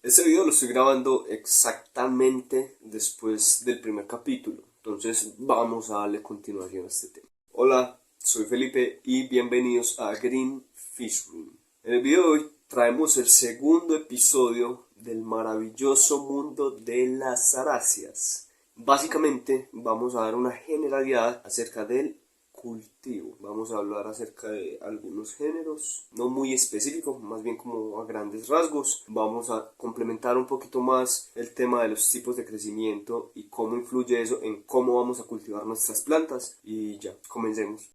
Este video lo estoy grabando exactamente después del primer capítulo, entonces vamos a darle continuación a este tema. Hola, soy Felipe y bienvenidos a Green Fish Room. En el video de hoy traemos el segundo episodio del maravilloso mundo de las aráceas. Básicamente vamos a dar una generalidad acerca del cultivo. Vamos a hablar acerca de algunos géneros, no muy específicos, más bien como a grandes rasgos. Vamos a complementar un poquito más el tema de los tipos de crecimiento y cómo influye eso en cómo vamos a cultivar nuestras plantas. Y ya, comencemos.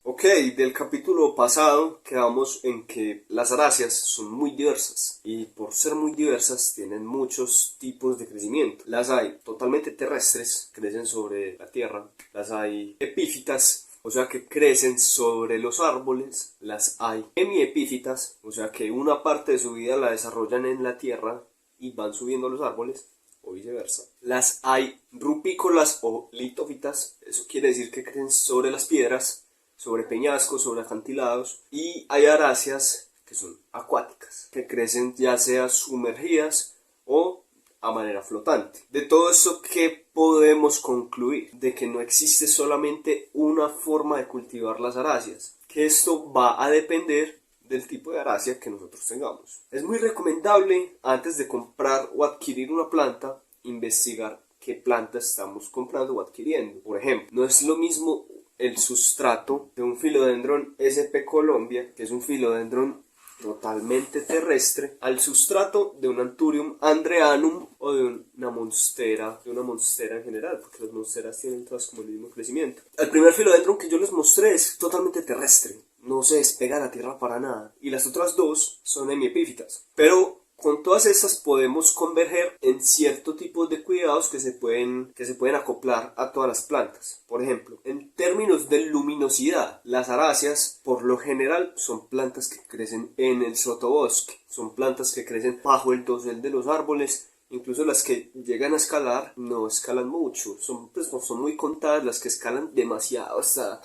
Ok, del capítulo pasado quedamos en que las aráceas son muy diversas y por ser muy diversas tienen muchos tipos de crecimiento. Las hay totalmente terrestres, crecen sobre la tierra, las hay epífitas, o sea que crecen sobre los árboles, las hay hemiepífitas, o sea que una parte de su vida la desarrollan en la tierra y van subiendo a los árboles, o viceversa. Las hay rupícolas o litófitas, eso quiere decir que crecen sobre las piedras, sobre peñascos, sobre acantilados, y hay aráceas que son acuáticas, que crecen ya sea sumergidas o a manera flotante. De todo esto, ¿qué podemos concluir? De que no existe solamente una forma de cultivar las aráceas, que esto va a depender del tipo de arácea que nosotros tengamos. Es muy recomendable, antes de comprar o adquirir una planta, investigar qué planta estamos comprando o adquiriendo. Por ejemplo, no es lo mismo el sustrato de un Philodendron sp Colombia, que es un Philodendron totalmente terrestre, al sustrato de un Anthurium andreanum o de una monstera en general, porque las monsteras tienen todas como el mismo crecimiento. El primer Philodendron que yo les mostré es totalmente terrestre, no se despega a la tierra para nada, y las otras dos son hemiepífitas, pero con todas estas podemos converger en cierto tipo de cuidados que se pueden acoplar a todas las plantas. Por ejemplo, en términos de luminosidad, las aráceas por lo general son plantas que crecen en el sotobosque, son plantas que crecen bajo el dosel de los árboles. Incluso las que llegan a escalar no escalan mucho, pues no son muy contadas las que escalan demasiado hasta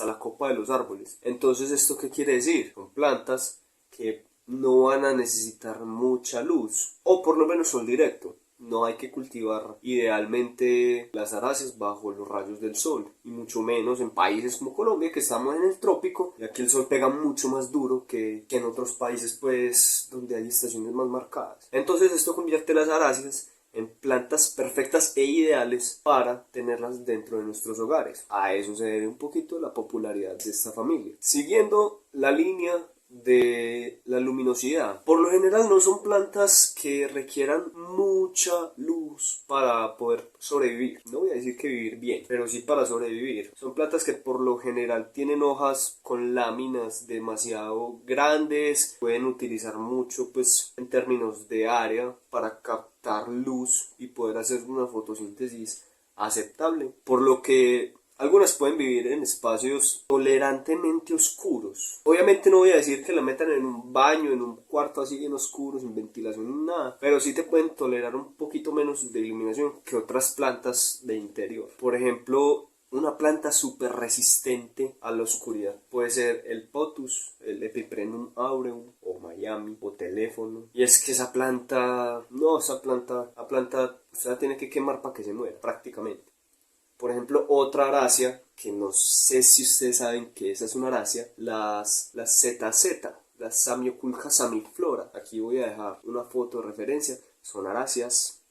la copa de los árboles. Entonces, ¿esto qué quiere decir? Son plantas que no van a necesitar mucha luz, o por lo menos sol directo. No hay que cultivar idealmente las aráceas bajo los rayos del sol, y mucho menos en países como Colombia, que estamos en el trópico, y aquí el sol pega mucho más duro que en otros países, pues, donde hay estaciones más marcadas. Entonces esto convierte las aráceas en plantas perfectas e ideales para tenerlas dentro de nuestros hogares. A eso se debe un poquito la popularidad de esta familia. Siguiendo la línea de la luminosidad, por lo general no son plantas que requieran mucha luz para poder sobrevivir. No voy a decir que vivir bien, pero sí para sobrevivir. Son plantas que por lo general tienen hojas con láminas demasiado grandes, pueden utilizar mucho, pues, en términos de área para captar luz y poder hacer una fotosíntesis aceptable, por lo que algunas pueden vivir en espacios tolerantemente oscuros. Obviamente no voy a decir que la metan en un baño, en un cuarto así bien oscuro, sin ventilación ni nada, pero sí te pueden tolerar un poquito menos de iluminación que otras plantas de interior. Por ejemplo, una planta súper resistente a la oscuridad puede ser el potus, el Epiprenum aureum, o Miami, o teléfono. Y es que esa planta, la planta usted la tiene que quemar para que se muera, prácticamente. Por ejemplo, otra arácea, que no sé si ustedes saben que esa es una arácea, las ZZ, las Samioculca samiflora. Aquí voy a dejar una foto de referencia. Son aráceas,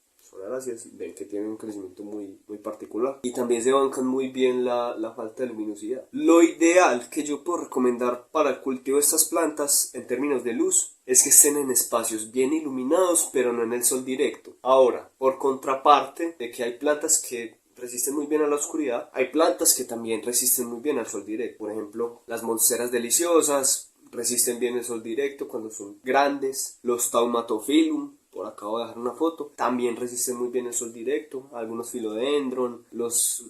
ven que tienen un crecimiento muy particular. Y también se bancan muy bien la falta de luminosidad. Lo ideal que yo puedo recomendar para el cultivo de estas plantas, en términos de luz, es que estén en espacios bien iluminados, pero no en el sol directo. Ahora, por contraparte de que hay plantas que resisten muy bien a la oscuridad, hay plantas que también resisten muy bien al sol directo. Por ejemplo, las monsteras deliciosas resisten bien el sol directo cuando son grandes. Los Taumatophyllum, por acá voy a dejar una foto, también resisten muy bien el sol directo. Algunos Philodendron, los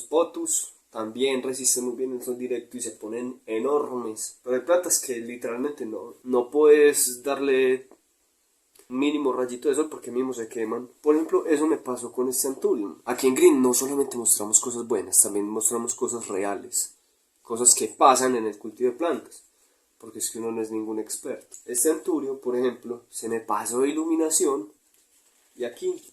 Potus también resisten muy bien el sol directo y se ponen enormes. Pero hay plantas que literalmente no puedes darle mínimo rayito de sol porque mismo se queman. Por ejemplo, eso me pasó con este Anthurium. Aquí en Green no solamente mostramos cosas buenas, también mostramos cosas reales. cosas que pasan en el cultivo de plantas, porque es que uno no es ningún experto. Este anturio, por ejemplo, se me pasó de iluminación y aquí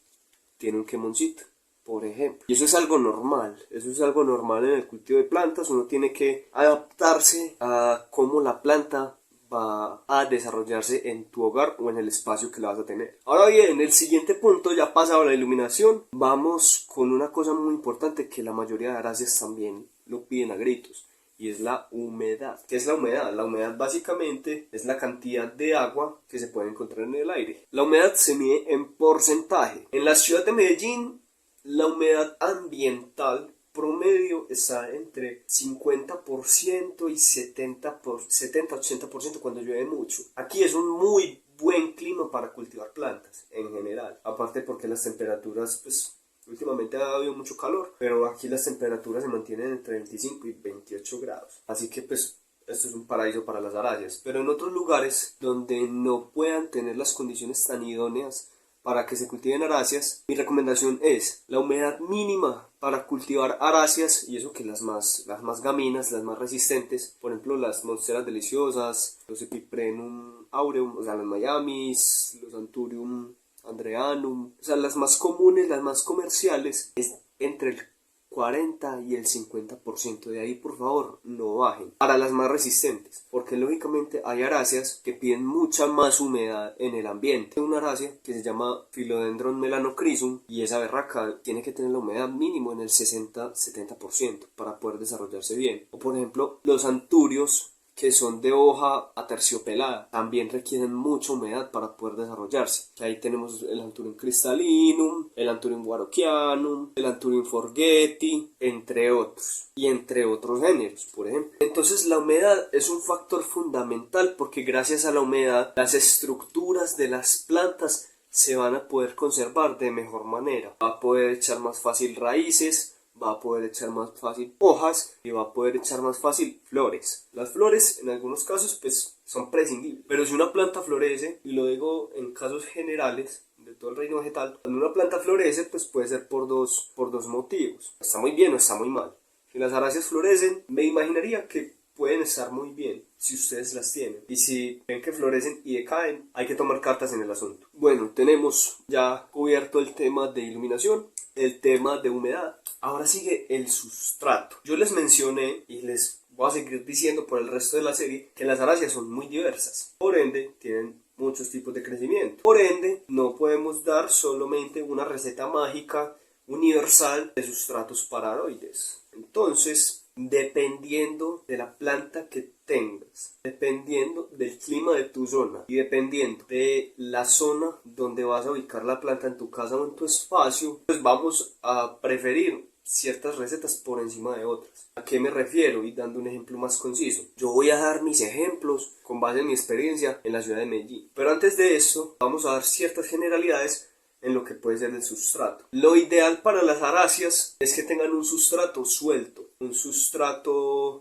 tiene un quemoncito, por ejemplo. Y eso es algo normal, en el cultivo de plantas. Uno tiene que adaptarse a cómo la planta va a desarrollarse en tu hogar o en el espacio que la vas a tener. Ahora bien, el siguiente punto, ya pasado la iluminación, vamos con una cosa muy importante que la mayoría de aráceas también lo piden a gritos, y es la humedad. ¿Qué es la humedad? La humedad básicamente es la cantidad de agua que se puede encontrar en el aire. La humedad se mide en porcentaje. En la ciudad de Medellín, la humedad ambiental promedio está entre 50% y 70-80% cuando llueve mucho. Aquí es un muy buen clima para cultivar plantas en general. Aparte porque las temperaturas, pues últimamente ha habido mucho calor, pero aquí las temperaturas se mantienen entre 25 y 28 grados. Así que pues esto es un paraíso para las aráceas. Pero en otros lugares donde no puedan tener las condiciones tan idóneas para que se cultiven aráceas, mi recomendación es la humedad mínima para cultivar aráceas, y eso que las más gaminas, las más resistentes, por ejemplo las monsteras deliciosas, los Epiprenum aureum, o sea las Miamis, los Anthurium andreanum, o sea las más comunes, las más comerciales, es entre el 40 y el 50%. De ahí por favor no bajen para las más resistentes, porque lógicamente hay aráceas que piden mucha más humedad en el ambiente. Hay una arácea que se llama Philodendron melanocrysum y esa berraca tiene que tener la humedad mínimo en el 60-70% para poder desarrollarse bien. O por ejemplo los anturios, que son de hoja aterciopelada, también requieren mucha humedad para poder desarrollarse. Ahí tenemos el Anthurium crystallinum, el Anthurium warockianum, el Anthurium forgeti, entre otros, y entre otros géneros, por ejemplo. Entonces la humedad es un factor fundamental, porque gracias a la humedad las estructuras de las plantas se van a poder conservar de mejor manera. Va a poder echar más fácil raíces, va a poder echar más fácil hojas y va a poder echar más fácil flores. Las flores en algunos casos pues son prescindibles, pero si una planta florece, y lo digo en casos generales de todo el reino vegetal, cuando una planta florece pues puede ser por dos motivos: está muy bien o está muy mal. Si las aráceas florecen, me imaginaría que pueden estar muy bien si ustedes las tienen, y si ven que florecen y decaen, hay que tomar cartas en el asunto. Bueno, tenemos ya cubierto el tema de iluminación, el tema de humedad. Ahora sigue el sustrato. Yo les mencioné y les voy a seguir diciendo por el resto de la serie que las aráceas son muy diversas, por ende tienen muchos tipos de crecimiento, por ende no podemos dar solamente una receta mágica universal de sustratos para aroides. Entonces, dependiendo de la planta que tengas, dependiendo del clima de tu zona y dependiendo de la zona donde vas a ubicar la planta en tu casa o en tu espacio, pues vamos a preferir ciertas recetas por encima de otras. ¿A qué me refiero? Y dando un ejemplo más conciso, yo voy a dar mis ejemplos con base en mi experiencia en la ciudad de Medellín, pero antes de esto vamos a dar ciertas generalidades en lo que puede ser el sustrato. Lo ideal para las aráceas es que tengan un sustrato suelto, un sustrato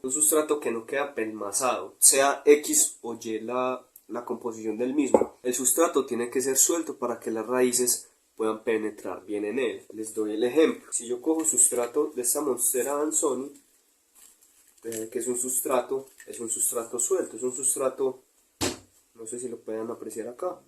que no queda pelmazado, sea X o Y la composición del mismo. El sustrato tiene que ser suelto para que las raíces puedan penetrar bien en él. Les doy el ejemplo. Si yo cojo sustrato de esta Monstera Ansoni, que es un sustrato suelto, es un sustrato, no sé si lo pueden apreciar acá.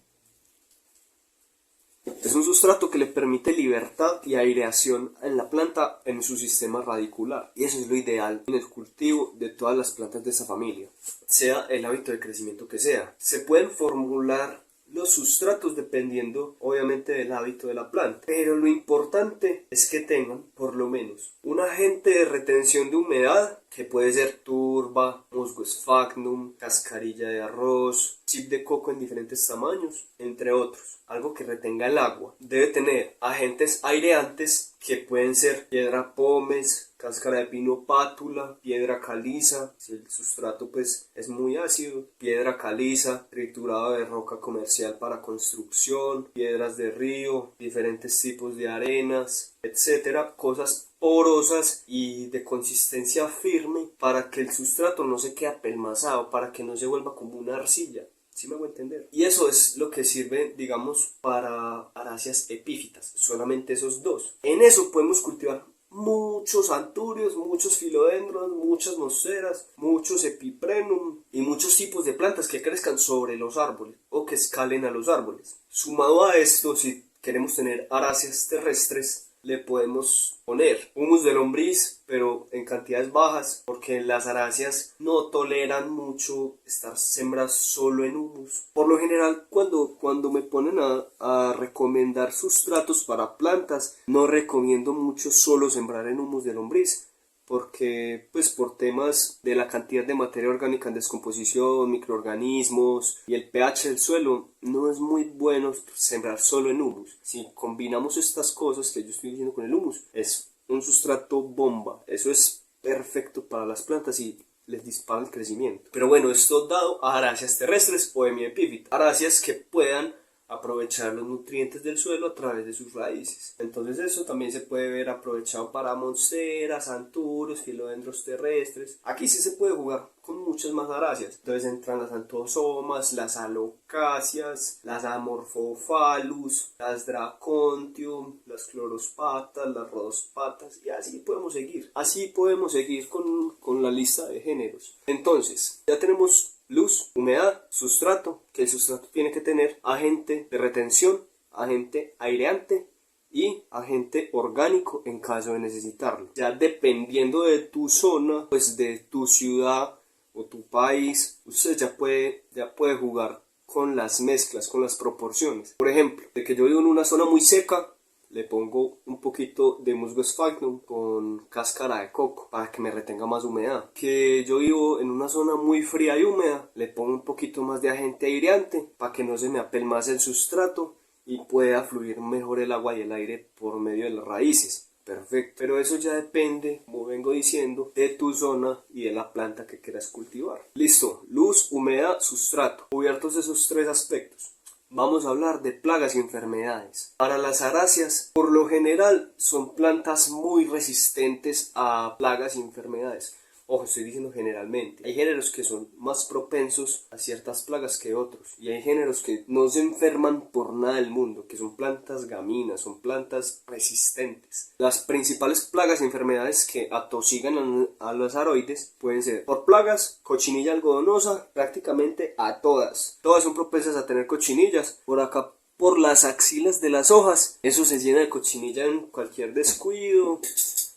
Es un sustrato que le permite libertad y aireación en la planta en su sistema radicular, y eso es lo ideal en el cultivo de todas las plantas de esta familia, sea el hábito de crecimiento que sea. Se pueden formular los sustratos dependiendo obviamente del hábito de la planta, pero lo importante es que tengan por lo menos un agente de retención de humedad, que puede ser turba, musgo sphagnum, cascarilla de arroz, chip de coco en diferentes tamaños, entre otros. Algo que retenga el agua. Debe tener agentes aireantes, que pueden ser piedra pómez, cáscara de pino pátula, piedra caliza, si el sustrato pues es muy ácido, piedra caliza, triturado de roca comercial para construcción, piedras de río, diferentes tipos de arenas, etcétera, cosas porosas y de consistencia firme para que el sustrato no se quede apelmazado, para que no se vuelva como una arcilla. ¿Sí me hago entender? Y eso es lo que sirve, digamos, para aráceas epífitas, solamente esos dos. En eso podemos cultivar muchos anturios, muchos filodendros, muchas monsteras, muchos epiprenum y muchos tipos de plantas que crezcan sobre los árboles o que escalen a los árboles. Sumado a esto, si queremos tener aráceas terrestres, le podemos poner humus de lombriz, pero en cantidades bajas, porque las aráceas no toleran mucho estar sembradas solo en humus. Por lo general, cuando me ponen a recomendar sustratos para plantas, no recomiendo mucho solo sembrar en humus de lombriz, porque pues por temas de la cantidad de materia orgánica en descomposición, microorganismos y el pH del suelo, no es muy bueno sembrar solo en humus. Si combinamos estas cosas que yo estoy diciendo con el humus, es un sustrato bomba. Eso es perfecto para las plantas y les dispara el crecimiento. Pero bueno, esto dado a aráceas terrestres o hemiepífitas, aráceas que puedan aprovechar los nutrientes del suelo a través de sus raíces. Entonces eso también se puede ver aprovechado para monsteras, anturios, filodendros terrestres. Aquí sí se puede jugar con muchas más aráceas. Entonces entran las anthozomas, las alocáceas, las amorphophallus, las dracontium, las chlorospatas, las rhodospatas, y así podemos seguir. Así podemos seguir con la lista de géneros. Entonces, ya tenemos luz, humedad, sustrato, que el sustrato tiene que tener agente de retención, agente aireante y agente orgánico en caso de necesitarlo. Ya dependiendo de tu zona, pues de tu ciudad o tu país, usted ya puede jugar con las mezclas, con las proporciones. Por ejemplo, de que yo vivo en una zona muy seca, le pongo un poquito de musgo sphagnum con cáscara de coco para que me retenga más humedad. Que yo vivo en una zona muy fría y húmeda, le pongo un poquito más de agente aireante para que no se me apelmace el sustrato y pueda fluir mejor el agua y el aire por medio de las raíces. Perfecto, pero eso ya depende, como vengo diciendo, de tu zona y de la planta que quieras cultivar. Listo, luz, humedad, sustrato. Cubiertos esos tres aspectos, vamos a hablar de plagas y enfermedades. Para las aráceas, por lo general, son plantas muy resistentes a plagas y enfermedades. Ojo, estoy diciendo generalmente. Hay géneros que son más propensos a ciertas plagas que otros. Y hay géneros que no se enferman por nada del mundo, que son plantas gaminas, son plantas resistentes. Las principales plagas y enfermedades que atosigan a los aroides pueden ser por plagas, cochinilla algodonosa, prácticamente a todas. Todas son propensas a tener cochinillas. Por acá, por las axilas de las hojas, eso se llena de cochinilla en cualquier descuido.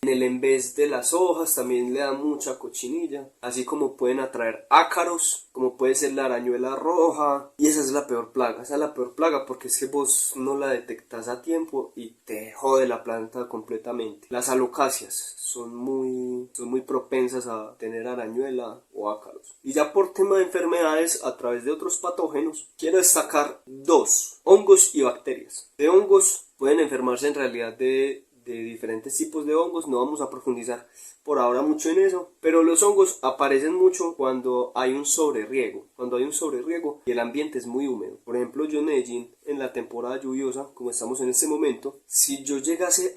En el envés de las hojas también le da mucha cochinilla, así como pueden atraer ácaros, como puede ser la arañuela roja, y esa es la peor plaga, porque es que vos no la detectas a tiempo y te jode la planta completamente. Las alocáceas son muy propensas a tener arañuela o ácaros. Y ya por tema de enfermedades a través de otros patógenos, quiero destacar dos: hongos y bacterias. De hongos pueden enfermarse en realidad de diferentes tipos de hongos, no vamos a profundizar por ahora mucho en eso, pero los hongos aparecen mucho cuando hay un sobreriego y el ambiente es muy húmedo. Por ejemplo, yo en Medellín, en la temporada lluviosa, como estamos en este momento, si yo llegase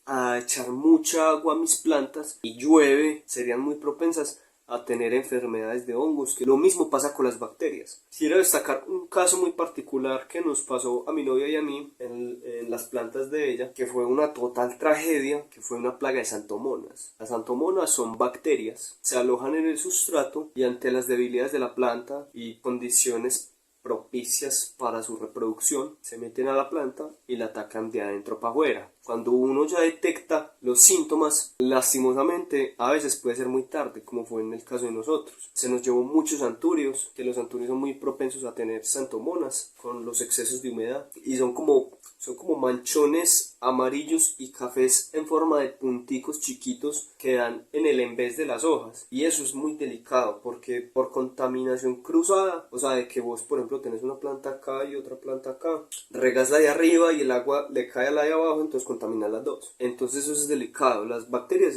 a echar mucha agua a mis plantas y llueve, serían muy propensas a tener enfermedades de hongos, que lo mismo pasa con las bacterias. Quiero destacar un caso muy particular que nos pasó a mi novia y a mí en las plantas de ella, que fue una total tragedia, que fue una plaga de santomonas. Las santomonas son bacterias, se alojan en el sustrato y ante las debilidades de la planta y condiciones propicias para su reproducción, se meten a la planta y la atacan de adentro para afuera. Cuando uno ya detecta los síntomas, lastimosamente a veces puede ser muy tarde, como fue en el caso de nosotros. Se nos llevó muchos anturios, que los anturios son muy propensos a tener santomonas con los excesos de humedad, y son como manchones amarillos y cafés en forma de punticos chiquitos que dan en el envés de las hojas, y eso es muy delicado porque por contaminación cruzada, o sea, de que vos por ejemplo tenés una planta acá y otra planta acá, regas la de arriba y el agua le cae a la de abajo, entonces contaminan las dos. Entonces eso es delicado. Las bacterias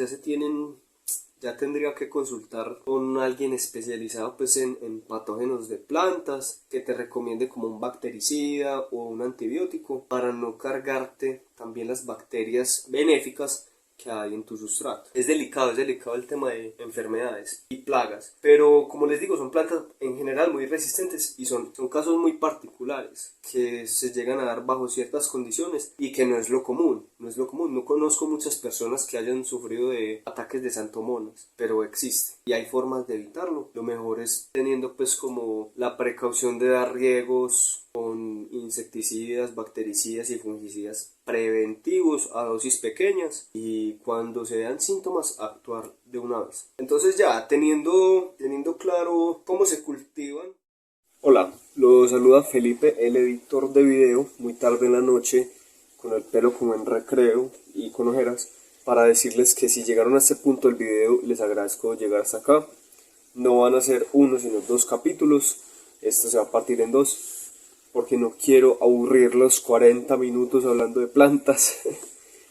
ya tendría que consultar con alguien especializado pues en patógenos de plantas, que te recomiende como un bactericida o un antibiótico para no cargarte también las bacterias benéficas que hay en tu sustrato. Es delicado el tema de enfermedades y plagas, pero como les digo, son plantas en general muy resistentes y son casos muy particulares que se llegan a dar bajo ciertas condiciones y que no es lo común. no es lo común. No conozco muchas personas que hayan sufrido de ataques de santomonas, pero existe y hay formas de evitarlo. Lo mejor es teniendo pues como la precaución de dar riegos con insecticidas, bactericidas y fungicidas preventivos a dosis pequeñas, y cuando se vean síntomas actuar de una vez. Entonces ya teniendo claro cómo se cultivan. Hola, lo saluda Felipe, el editor de video, muy tarde en la noche, con el pelo como en recreo y con ojeras, para decirles que si llegaron a este punto del video les agradezco llegar hasta acá. No van a ser uno sino dos capítulos, esto se va a partir en dos, porque no quiero aburrir los 40 minutos hablando de plantas.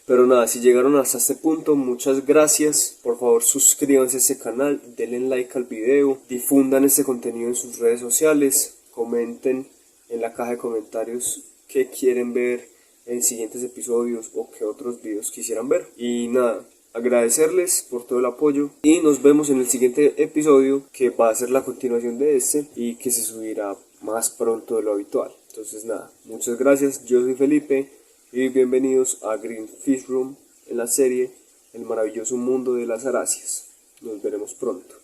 Pero nada, si llegaron hasta este punto, muchas gracias. Por favor, suscríbanse a este canal, denle like al video, difundan este contenido en sus redes sociales, comenten en la caja de comentarios qué quieren ver en siguientes episodios o qué otros videos quisieran ver. Y nada, agradecerles por todo el apoyo y nos vemos en el siguiente episodio, que va a ser la continuación de este y que se subirá más pronto de lo habitual. Entonces nada, muchas gracias, yo soy Felipe y bienvenidos a Green Fish Room en la serie El maravilloso mundo de las aráceas. Nos veremos pronto.